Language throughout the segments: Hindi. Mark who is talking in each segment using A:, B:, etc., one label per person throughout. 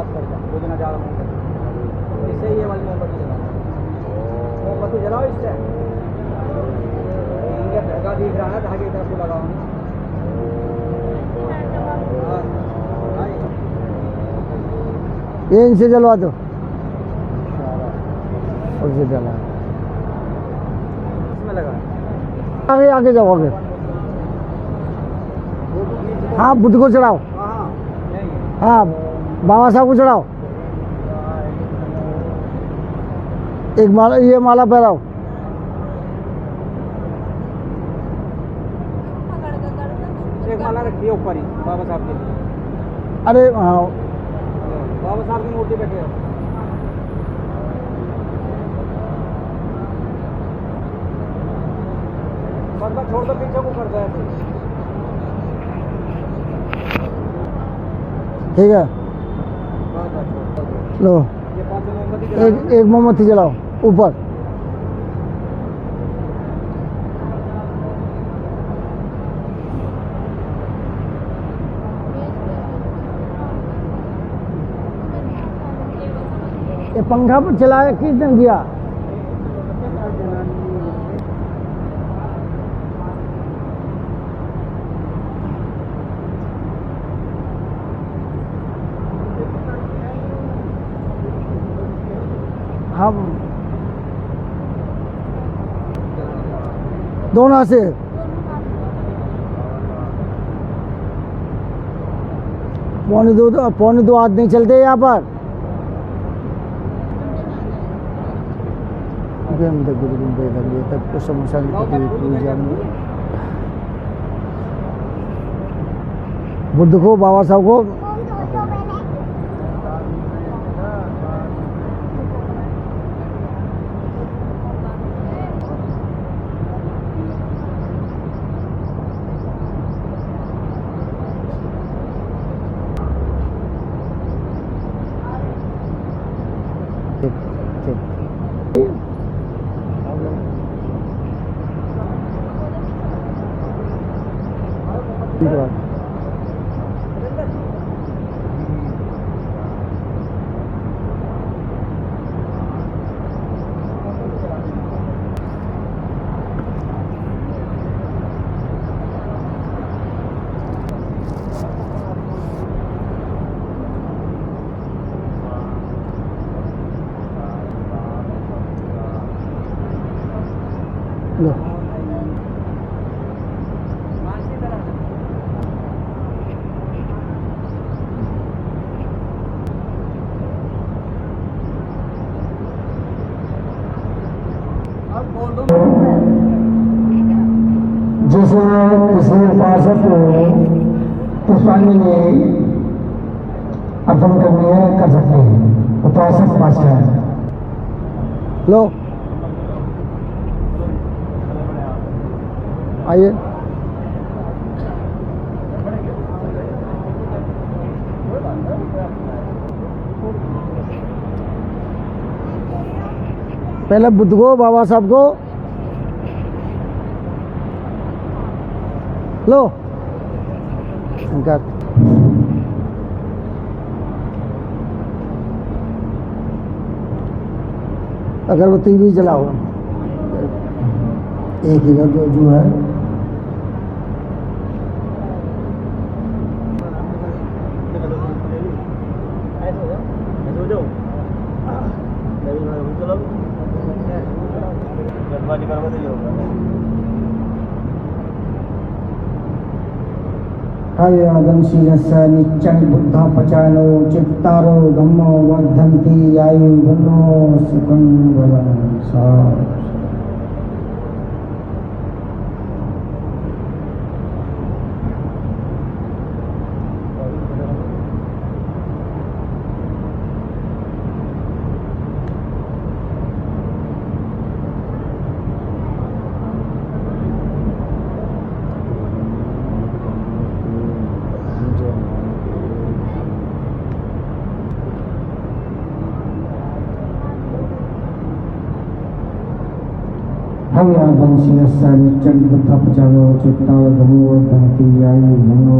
A: साफ करके वो जना ज़्यादा मोमबत्ती इससे ये वाली मोमबत्ती जलाओ। मोमबत्ती जलाओ इससे इनका धागा दिख रहा है, धागे की तरफ को लगाओ।
B: ये इनसे जलवा दो और से जला।
A: इसमें लगा
B: आगे आगे जाओ आगे। हाँ बुद्ध को चढ़ाओ। हाँ बाबा साहब को चढ़ाओ। एक माला, ये माला पहराओ।
A: एक माला रखिए ऊपर ही बाबा साहब के लिए।
B: अरे हाँ
A: बाबा साहब की मूर्ति बैठे हो। बस छोड़ दो, पीछे को कर दो ऐसे।
B: ठीक है लो
A: ये 5 मोमबत्ती
B: एक मोमबत्ती जलाओ ऊपर। ये पंखा पर चलाया किसने दिया? हम दोनों से पौने दो हाथ नहीं चलते यहाँ पर। तक को समोसा बुद्ध को बाबा साहब को लो जैसे किसी उपासक को पुष्पांजलि अर्पण करनी है कर सकते हैं। उपासक मास्टर लो आइए। पहले बुद्ध को बाबा साहब को लो इनका अगरबत्ती भी जलाओ। एक ही जो है हयदंशीलस्य नित्यं बुद्धपचानो चित्तारो धम्मो वर्धन्ति आयु वनो सुखं बलं सा। हयदंशीलस्य नित्यं बुद्धपचानो चित्तारो धम्मो वर्धन्ति आयु वनो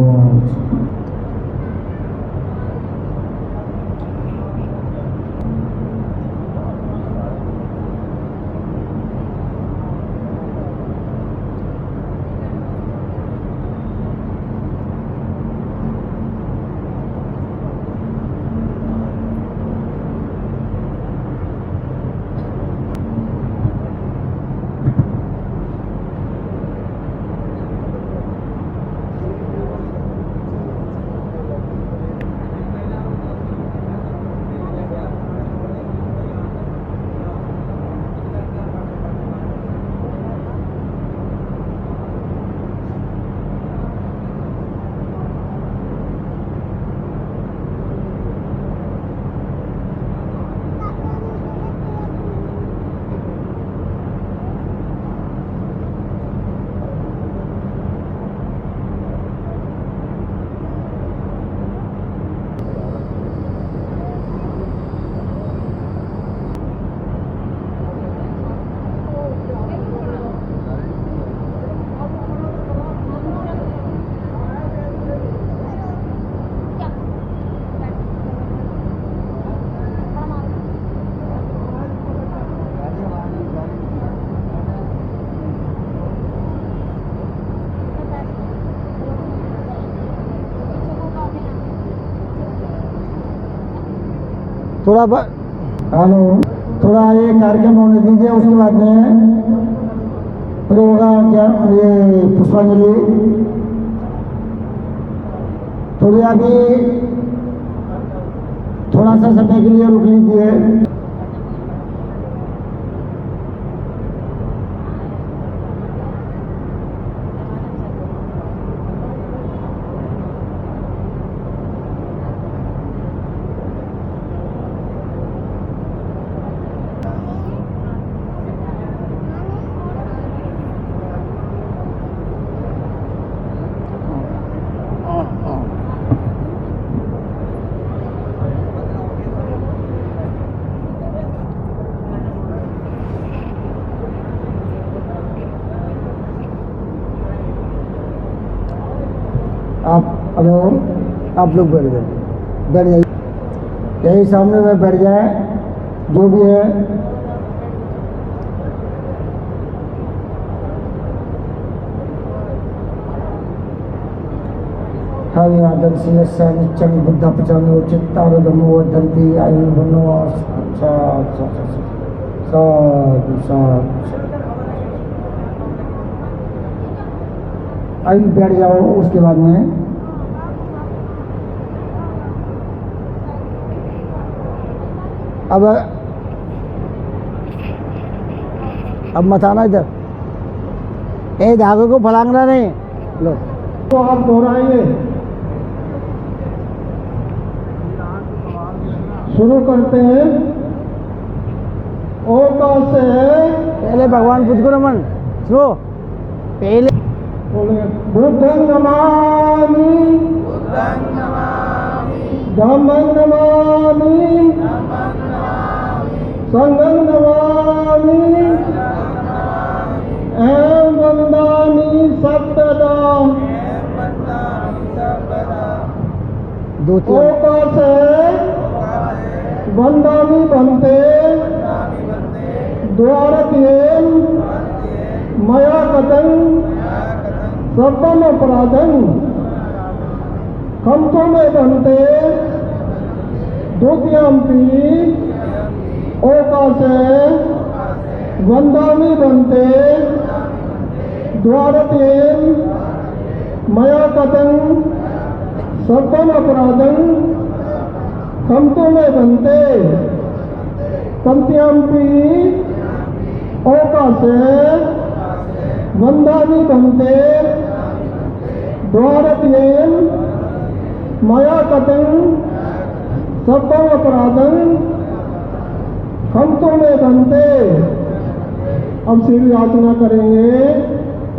B: हेलो, थोड़ा ये कार्यक्रम होने दीजिए, उसके बाद में फिर होगा क्या ये पुष्पांजलि। थोड़ी अभी थोड़ा सा समय के लिए रुक लीजिए। हेलो, आप लोग बैठ जाइए, यही सामने में बैठ जाए, जो भी है। हरि आदर सिंह नित्यं बुद्ध पचानो चित्तारदमो वदन्ति आयु बनो साधु साधु। आयु बैठ जाओ, उसके बाद में अब मत आना इधर, ए धागे को फलांगना नहीं। लो
A: तो आप दोहराएंगे, शुरू करते हैं। ओकार से
B: पहले भगवान बुद्ध को नमन, सुनो पहले
A: बुद्धं नमामि, धम्मं नमामि, संघं नमामि, एवं वन्दामि सर्वदा। ओकार से वन्दामि भन्ते द्वारकेन मया कथं सर्वम् अपराधं खम्तो में भन्ते द्वितीयम्पि। ओकार से वन्दामि भन्ते द्वारकेन मया कथं सर्वम् अपराधं खम्तो में भन्ते तृतीयम्पि। ओकार से वन्दामि भन्ते द्वारकेन मया कथं सर्वम् अपराधं खम्तो में भन्ते। अब सीधी याचना करेंगे।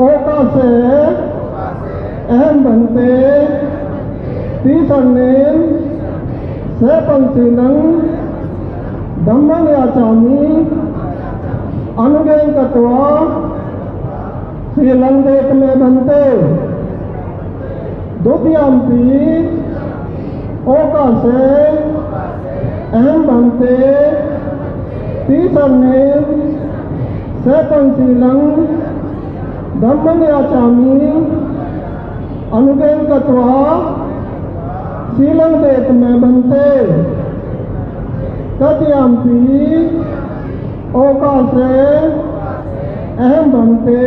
A: ओकार से अहम भन्ते तीसर्णेन सेपंशीलं धम्मं याचामि अनुगेन कृत्वा शीलं देत में भन्ते। द्वितीयम्पि। ओकार से अहम भन्ते तीसर्णेन सेपंशीलं धम्मं याचामि अनुगेन कृत्वा शीलं देत में भन्ते। तृतीयम्पि। ओकार से अहम भन्ते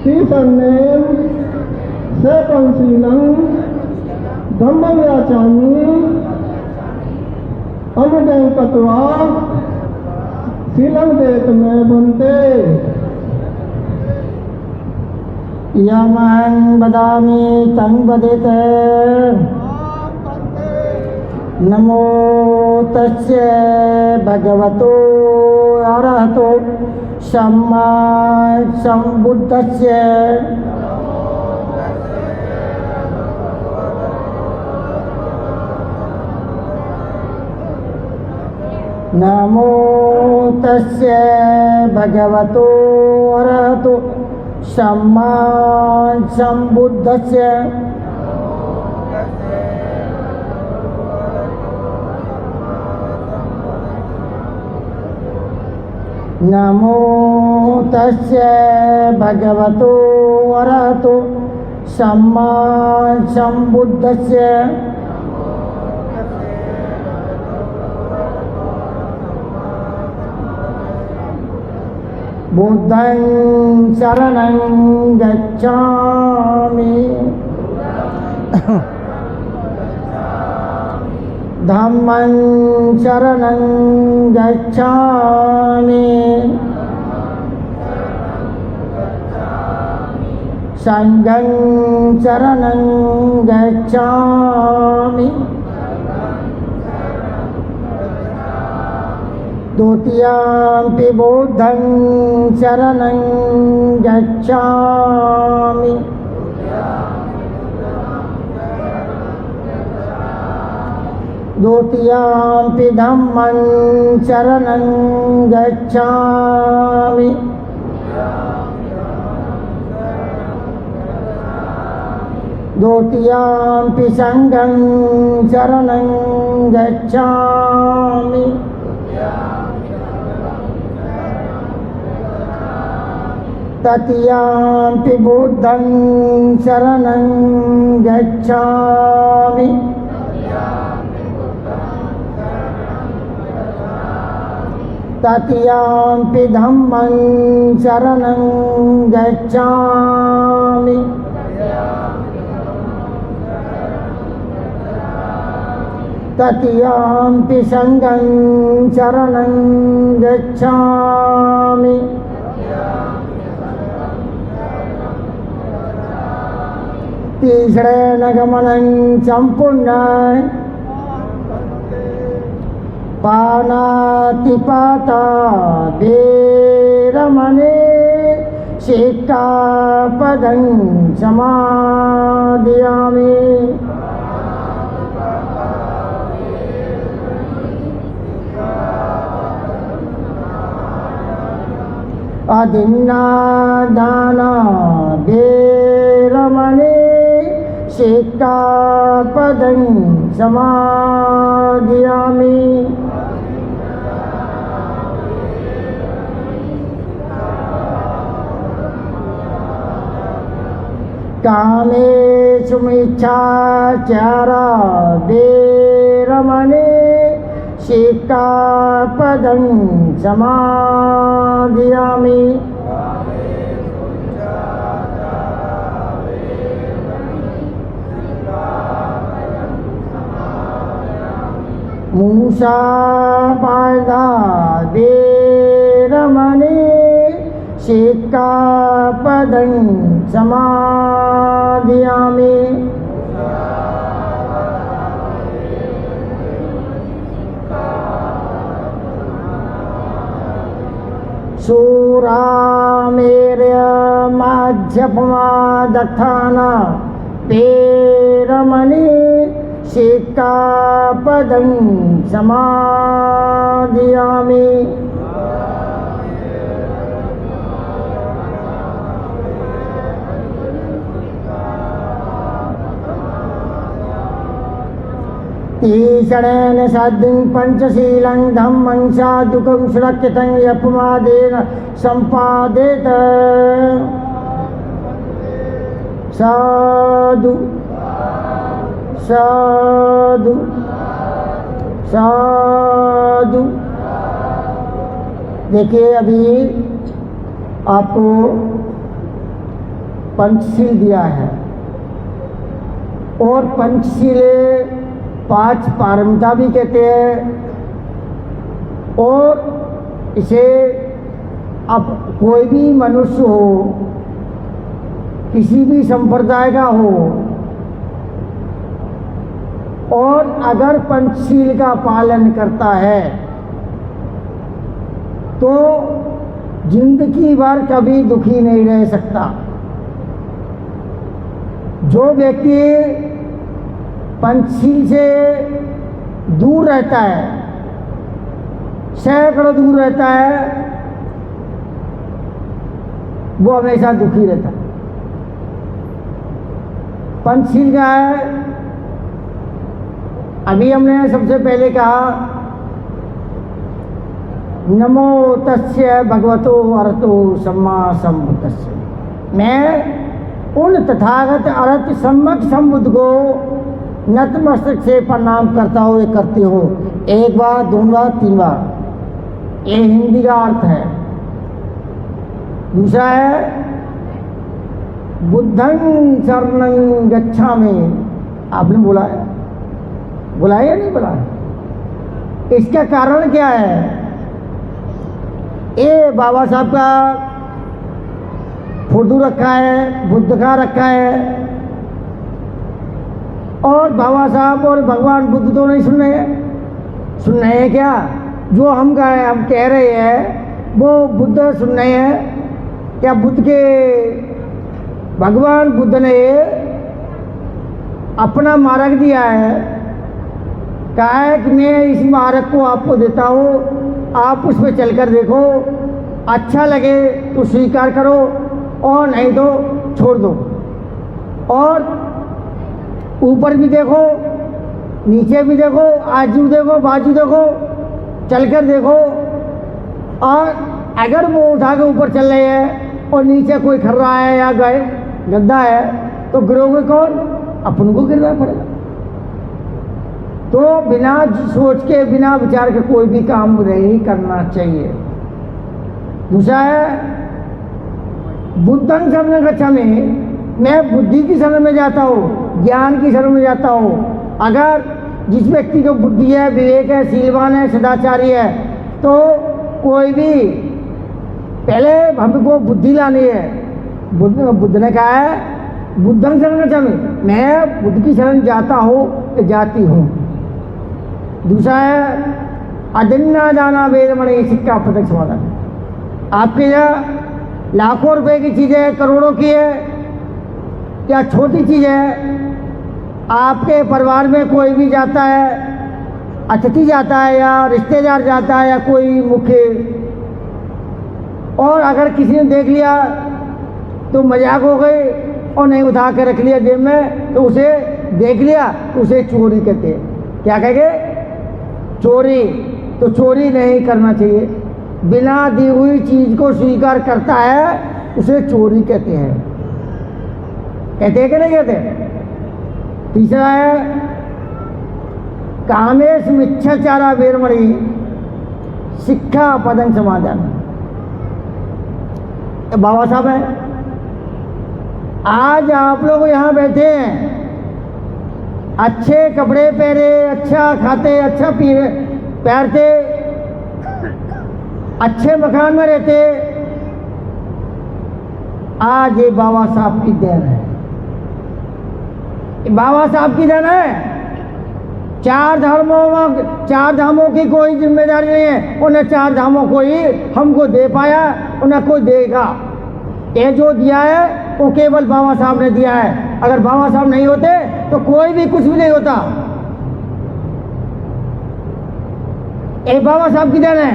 A: तीसर्णेन सेपंशीलं धम्मं याचामि अनुगेन कृत्वा शीलं देत में भन्ते।
B: यमहं वदामि तं वदेत। नमो तस्य भगवतो अरहतो सम्मा सम्बुद्धस्य। नमो तस्य भगवतो अरहतो सम्मा सम्बुद्धस्य। नमो तस्य भगवतो अरहतो सम्मा सम्बुद्धस्य। बुद्धं शरणं गच्छामि धम्मं शरणं गच्छामि संघं शरणं गच्छामि द्वितीयंपि बुद्धं शरणं गच्छामि द्वितीयंपि धम्मं शरणं गच्छामि द्वितीयंपि संघं शरणं गच्छामि तृतीयंपि बुद्धं शरणं गच्छामि तृतीयंपि धम्मं शरणं गच्छामि तृतीयंपि संघं शरणं गच्छामि तीसरेण गमनं सम्पूर्णं पानातिपाता वेरमणि सिक्खापदं समादयामि अदिन्नादाना वेरमणि सिक्खापदं समादयामि कामेषु मिच्छाचारा वेरमणि सिक्खापदं समादयामि मूसावादा वेरमणि सिक्खापदं समादयामि शूरामेर्यमाध्यपमादत्थाना वेरमणि सिक्खापदं समादयामि तीसरेण साध्यं पंचशीलं धम्मं साधुकं सुरक्षितं यपमादेन सम्पादेत साधु साधु साधु। देखिए अभी आपको पंचशील दिया है और पंचशील 5 पारमिता भी कहते हैं और इसे अब कोई भी मनुष्य हो किसी भी संप्रदाय का हो और अगर पंचशील का पालन करता है तो जिंदगी भर कभी दुखी नहीं रह सकता। जो व्यक्ति पंचशील से दूर रहता है, सैकड़ों दूर रहता है, वो हमेशा दुखी रहता है। पंचशील क्या है? अभी हमने सबसे पहले कहा नमो तस्य भगवतो अरहतो सम्मा सम्बुद्धस्य। मैं उन तथागत अरहत सम्यक संबुद्ध को नतमस्तक से प्रणाम करता हुए करते हो। 1 बार 2 बार 3 बार, ये हिंदी का अर्थ है। दूसरा है बुद्धं शरणं गच्छामि। आपने बोला है, बोला है या नहीं बोला है? इसका कारण क्या है? ये बाबा साहब का फोटो रखा है, बुद्ध का रखा है, और बाबा साहब और भगवान बुद्ध तो नहीं सुन रहे हैं। सुन रहे हैं क्या? जो हम कह रहे हैं वो बुद्ध सुन रहे हैं क्या? बुद्ध के भगवान बुद्ध ने अपना मार्ग दिया है, कहा है कि मैं इस मार्ग को आपको देता हूँ, आप उस पर चलकर देखो, अच्छा लगे तो स्वीकार करो और नहीं तो छोड़ दो। और ऊपर भी देखो, नीचे भी देखो, आजू देखो, बाजू देखो, चलकर देखो। और अगर वो उठा के ऊपर चल रहे हैं और नीचे कोई खर्रा है या गड्ढा है तो गिरोगे कौन? अपन को गिरना पड़ेगा। तो बिना सोच के, बिना विचार के कोई भी काम नहीं करना चाहिए। दूसरा है बुद्धं शरणं गच्छामि, मैं बुद्धि की शरण में जाता हूँ, ज्ञान की शरण में जाता हूँ। अगर जिस व्यक्ति को बुद्धि है, विवेक है, शीलवान है, सदाचारी है, तो कोई भी पहले हमको बुद्धि लानी है। बुद्ध ने कहा है बुद्धं शरणं गच्छामि, मैं बुद्ध की शरण जाता हूँ, जाती हूँ। दूसरा है अदन्ना दाना वेदमणि सिक्का प्रत्यक्ष समाधान। आपके यहाँ लाखों रुपए की चीज़ है, करोड़ों की है, क्या छोटी चीज़ है? आपके परिवार में कोई भी जाता है, अतिथि जाता है या रिश्तेदार जाता है या कोई मुख्य, और अगर किसी ने देख लिया तो मजाक हो गई और नहीं उठा के रख लिया जेब में, तो उसे देख लिया तो उसे चोरी कहते हैं। क्या कहेंगे? चोरी। तो चोरी नहीं करना चाहिए। बिना दी हुई चीज को स्वीकार करता है उसे चोरी कहते हैं। कहते हैं कि नहीं कहते? तीसरा है कामेश मिच्छाचारा वेरमणि शिक्षा पदं समाधान। बाबा साहब हैं, आज आप लोग यहाँ बैठे हैं, अच्छे कपड़े पहने, अच्छा खाते, अच्छा पहनते, अच्छे मकान में रहते, आज ये बाबा साहब की देन है। बाबा साहब की देन है। चार धामों की कोई जिम्मेदारी नहीं है, उन्हें चार धामों को ही हमको दे पाया, उन्हें कोई देगा। ये जो दिया है वो केवल बाबा साहब ने दिया है। अगर बाबा साहब नहीं होते तो कोई भी कुछ भी नहीं होता। ये बाबा साहब की देन है।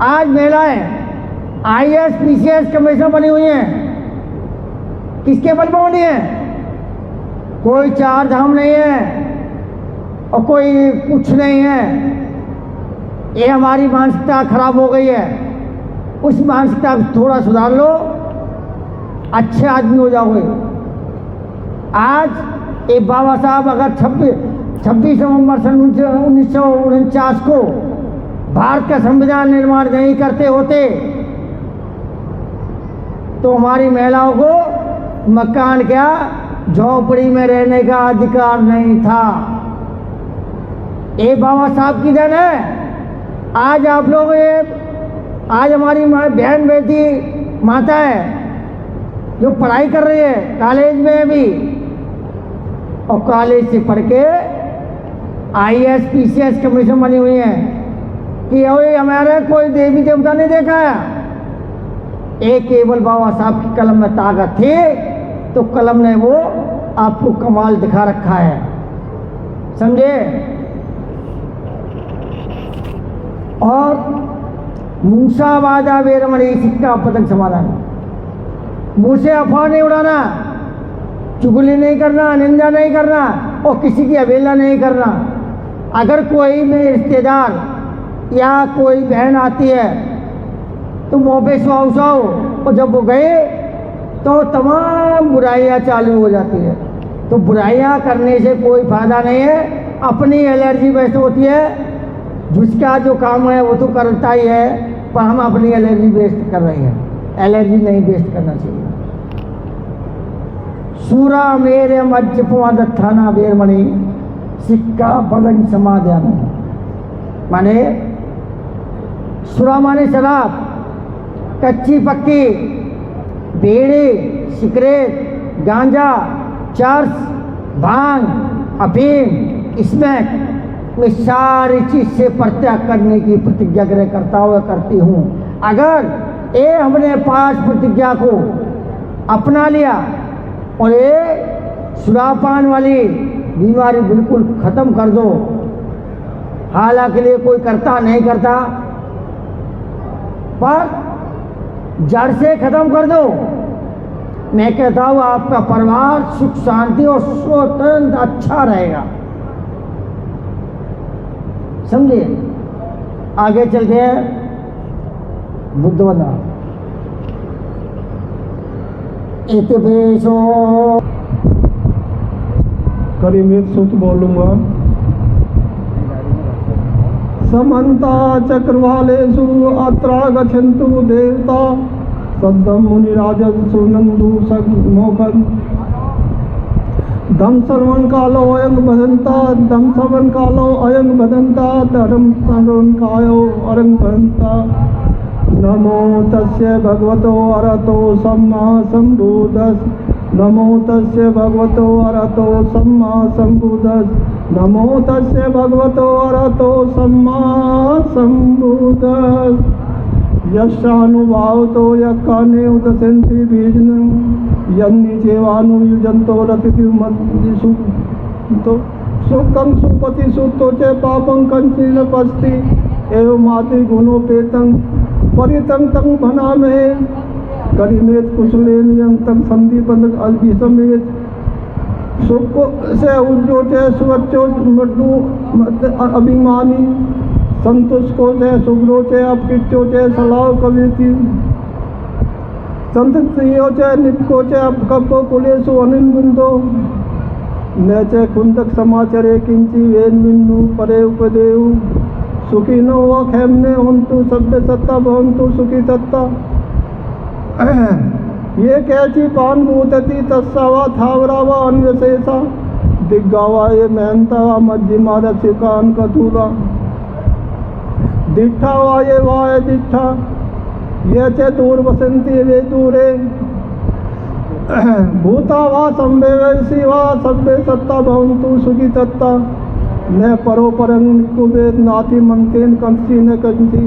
B: आज महिलाएं IAS PCS कमिश्नर बनी हुई हैं, किसके बल पर बनी है? कोई चार धाम नहीं है और कोई कुछ नहीं है। ये हमारी मानसिकता खराब हो गई है। उस मानसिकता को थोड़ा सुधार लो, अच्छे आदमी हो जाओगे। आज एक बाबा साहब अगर 26 नवंबर सन 1949 को भारत का संविधान निर्माण नहीं करते होते तो हमारी महिलाओं को मकान क्या, झोपड़ी में रहने का अधिकार नहीं था। ये बाबा साहब की देन है। आज आप लोग आज हमारी बहन बेटी माता है जो पढ़ाई कर रही है कॉलेज में भी, और कॉलेज से पढ़ के IAS PCS कमीशन बनी हुई है कि हमारे कोई देवी देवता नहीं देखा है। एक केवल बाबा साहब की कलम में ताकत थी तो कलम ने वो आपको कमाल दिखा रखा है, समझे? और मूसावादा वेरमणि शिक्षा पदक समाधान। मुंह से अफवाह नहीं उड़ाना, चुगली नहीं करना, निंदा नहीं करना और किसी की अवहेलना नहीं करना। अगर कोई मेरे रिश्तेदार या कोई बहन आती है तो मुँह पे सुहाओ, और जब वो गए तो तमाम बुराइयां चालू हो जाती है। तो बुराइयां करने से कोई फायदा नहीं है। अपनी एलर्जी वैसे होती है, जिसका जो काम है वो तो करता ही है, पर हम अपनी एलर्जी वेस्ट कर रहे हैं। एलर्जी नहीं वेस्ट करना चाहिए। सूरा मेरे मज्ज पुआद थाना वेरमणि सिक्का बलंग समाधान। माने सुरा माने शराब, कच्ची पक्की, बीड़ी, सिगरेट, गांजा, चर्स, भांग, अफीम, स्मैक, मैं सारी चीज से परित्याग करने की प्रतिज्ञा करता हुआ करती हूँ। अगर ये हमने 5 प्रतिज्ञा को अपना लिया और ये सुरापान वाली बीमारी बिल्कुल खत्म कर दो, हालांकि लिए कोई करता नहीं करता, पर जड़ से खत्म कर दो। मैं कहता हूँ आपका परिवार सुख शांति और स्वतंत्र अच्छा रहेगा। समझिए, आगे चलते हैं। बुद्ध वंदना इतिवेशो
C: करीमेत सुत बोलूंगा। समन्ता चक्रवालेषु अत्रा गच्छन्तु देवता सद्दम मुनिराजन् सुनन्दु सन्मोखन् दम सर्वं कालो अयं बदन्ता दम सर्वं कालो अयं बदन्ता धर्म सर्वं कायो अरं बदन्ता। नमो तस्य भगवतो अरहतो सम्मा सम्बुद्धस्। नमो तस्य भगवतो अरहतो सम्मा सम्बुद्धस्। नमो तस्य भगवतो अरहतो सम्मा सम्बुद्धस्। यस्यानुभावतो यक्काने उदसन्ति बीजनं यन्नि चैवानुयुजन्तो रतिभिर्मध्यसु तो सुखं सुपति सुतो च पापं कंचिलपस्ति एवं माति गुणोपेतं परितं तं भनामहे। करिमेत कुशलेन यं तं संदीपन अल्पिसमेत सुख से उज्जोटे सुवच्चो मृदु अभिमानी संतुष्को से सुग्रोचे अपकिच्चो चे सलाव कविति संततियो चे निपको चे अपकपो कुलेसु अनिंदो न चे कुंदक समाचरे किंची वेन्मिन्नु परे उपदेव सुखिनो व खेमने होन्तु सभ्य सत्ता भवन्तु सुखी सत्ता। ये कैची पान भूतति तस्सावा थावरा व अन्यशेषा दिग्गावा ये महंता व मध्यमा रसिकान कथूरा दिठा वाये वाय दिठा ये चे दूर वसंती वे दूरे भूता वा संवेशी वा सभ्य सत्ता भवन्तु सुखी सत्ता। न परोपरं कुबेर नाति मंकेन कंसी न कंसी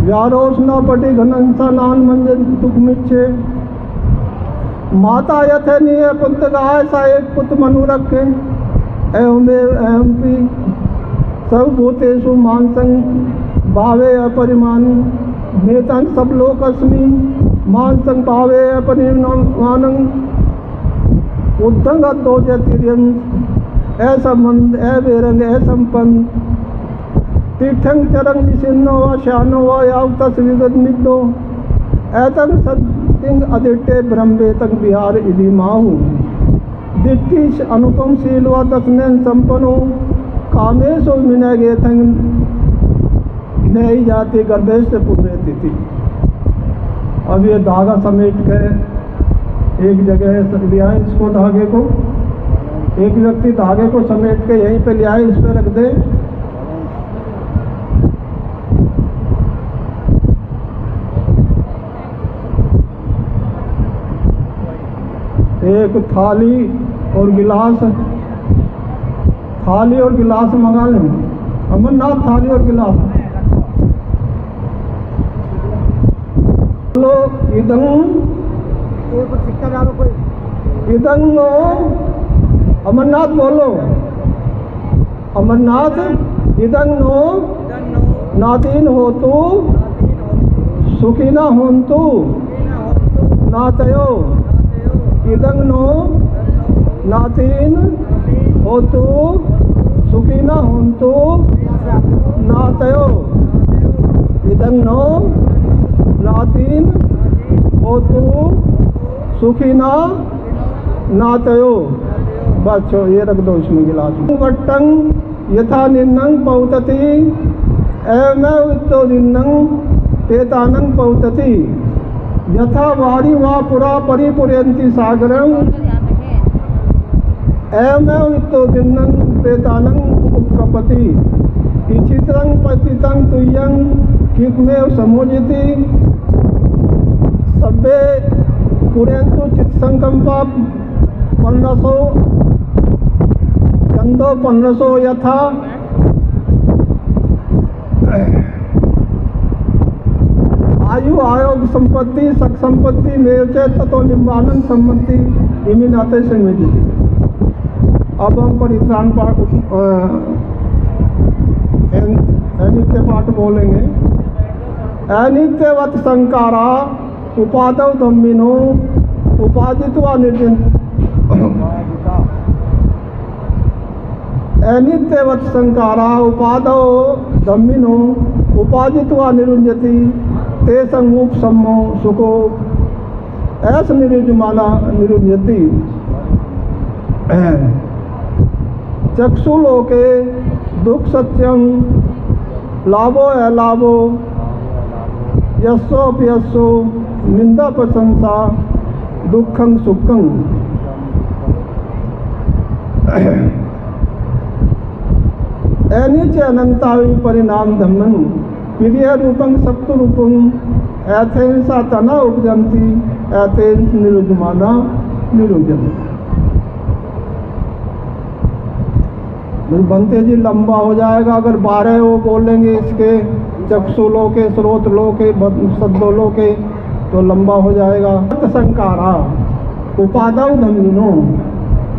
C: व्यारोष न पटी घनंसा नान मंजन दुख मिच्छे। माता यथनीय पुत्र गाय सा एक पुत्र मनु रखे एवं पी सब भूतेषु मानसं भावे अपरिमानी नेतन सब लोक अस्मि मानसं भावे अपरिमानं उद्धंग दो जतिर्यं ऐसा मंद ऐ बेरंग ऐ संपन्न तीर्थं चरंग निशिन्नो व श्यानो व यावतस विगत मिद्दो ऐतंग सत्तिंग अदिट्टे ब्रह्मेतंग बिहार इधि माहु दिट्टिश अनुपम शील व तस्नेन संपन्नो कामेशो मिनगे तंग नई जाति गर्भेश से पुण्य तिथि। अब ये धागा समेट के एक जगह ले आए इसको, धागे को एक व्यक्ति धागे को समेट के यहीं पे ले आए, इस पे रख दे। एक थाली और गिलास, थाली और गिलास मंगा लें। अमरनाथ थाली और गिलास लो। इदं
A: सिक्का डालो कोई।
C: इदं अमरनाथ बोलो, अमरनाथ इदं नो नातीन होतु सुखिना होन्तु नातयो। इदं नो नातीन होतु सुखिना होन्तु नातयो। इदं नो नातीन होतु सुखिना नातयो। बस ये रख दो इसमें गिलास में। वट्टं यथा निन्नं पौतति एवमेव तो निन्नं तेतानं पौतति। यथा वारी वा पुरा परिपुरयन्ति सागरं एवमेव वित्तो दिन्नं प्रेतानं उपकपति इचित्रं पतितं तुय्यं किमेव समुजति सब्बे पुरयन्तु चित्संकम्पा पन्नसो चंदो पन्नसो यथा आयु आयोग संपत्ति सक संपत्ति मेवचे ततो लिम्बानंद संपत्ति इमिनाते संवेदिति। अब हम परित्राण पाठ अनित्य पाठ बोलेंगे। अनित्यवत संकारा उपादव धम्मिनो उपादित्वा निर्जन अनित्यवत संकारा उपादव धम्मिनो उपादित्वा निरुंजति ते संगूप सम्मो सुखो ऐस निरुजमाना निरुंजति। चक्षुलोके दुख सत्यं लाभो अलाभो यस्सोऽप्यस्सो निंदा प्रशंसा दुखं सुखं। अनिच अनंतावि परिणाम धम्मं प्रिय रूपं सप्त रूपं एथेन सा तना उपजंती एथेन निरुजमाना निरुजति। बनते जी लंबा हो जाएगा अगर 12 वो बोलेंगे इसके चक्षुलों के स्रोतलों के सद्दोलों के तो लंबा हो जाएगा। संकारा उपादव धम्मिनो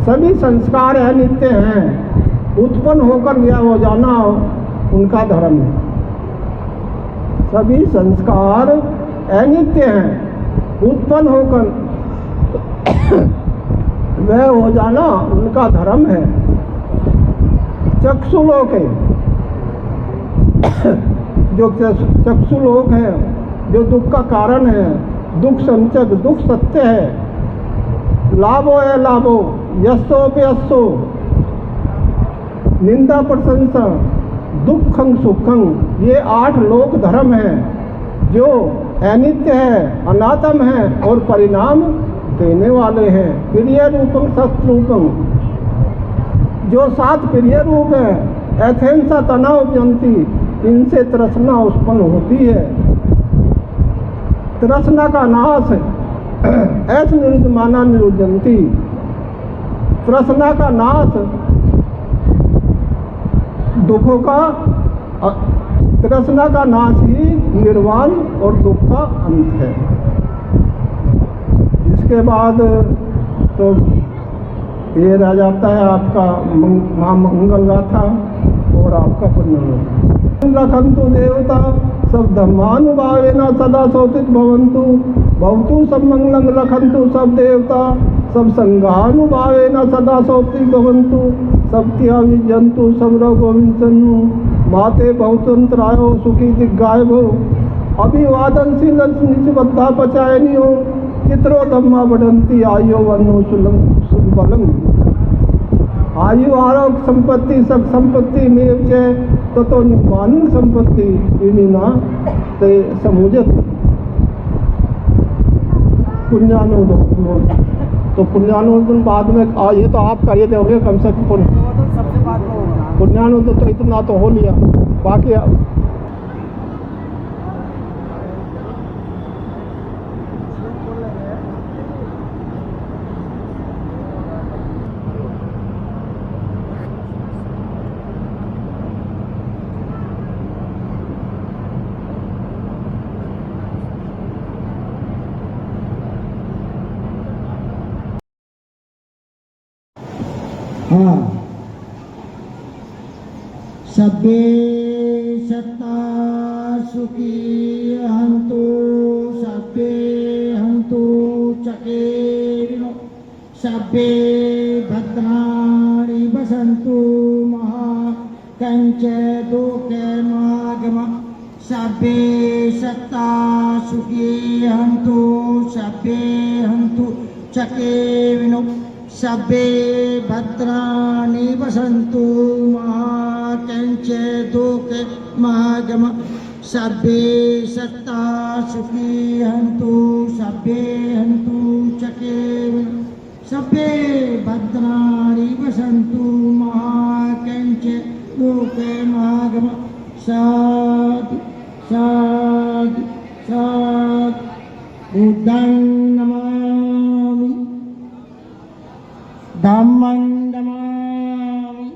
C: सभी संस्कार अनित्य हैं, उत्पन्न होकर व्यय हो जाना उनका धर्म है। सभी संस्कार अनित्य हैं, उत्पन्न होकर व्यय हो जाना उनका धर्म है। चक्षुलोक है जो चक्षुलोक है जो दुख का कारण है, दुख संचक दुख सत्य है। लाभो है लाभो यस्सोऽप्यस्सो निंदा प्रशंसा दुखं सुखं ये 8 लोक धर्म है जो अनित्य है, अनात्म है और परिणाम देने वाले हैं। प्रिय रूपं सत्रूपं जो 7 प्रिय रूप है एथेन सा तना उपजंती इनसे तृष्णा उत्पन्न होती है। तृष्णा का नाश ऐस निरुजमाना निरुजंती। तृष्णा का नाश दुखों का तृष्णा का नाश ही निर्वाण और दुख का अंत है। इसके बाद तो ये रह जाता है आपका महामंगल गाथा और आपका पुण्य। रखंतु देवता सब धर्मानुभावेन सदा शोचित भवन्तु भवतु सब मंगलं रखंतु सब देवता सब संघानुभावेन सदा शोचित भवन्तु सब त्या विजंतु सब रोगो विंसन्नु माते बहुतंत्रायो सुखी दिग्गाय भो अभिवादनशील निचबद्धा पचायनियो चित्रो धम्मा बढ़ंती आयो वनो सुबलम। आयु आरोग्य संपत्ति सब संपत्ति में चे ततो निम्बानी संपत्ति इमिना ते समुजत। पुण्यानुमोदन तो पुण्यानुमोदन बाद में ये तो आप करिए दोगे कम से कम पुण्यानुमोदन तो इतना तो हो लिया बाकी
B: हाँ सब्बे सत्ता सुखी हंतु सब्बे हंतु चकेरिनो सब्बे भद्राणि वसन्तु महाकंच दुःखे मागम सब्बे सत्ता सुखी हंतु सब्बे हंतु चकेरिनो सब्बे भद्राणि वसन्तु महाकंच दुःखे मागम सभ्ये सत्ता सुखी हन्तु सभ्ये हन्तु चकेव सभ्ये भद्राणि पश्यन्तु महाकञ्च लोके मागम साधु साधु साधु बुद्धं नमामि धम्मं नमामि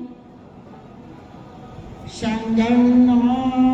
B: संघं नमामि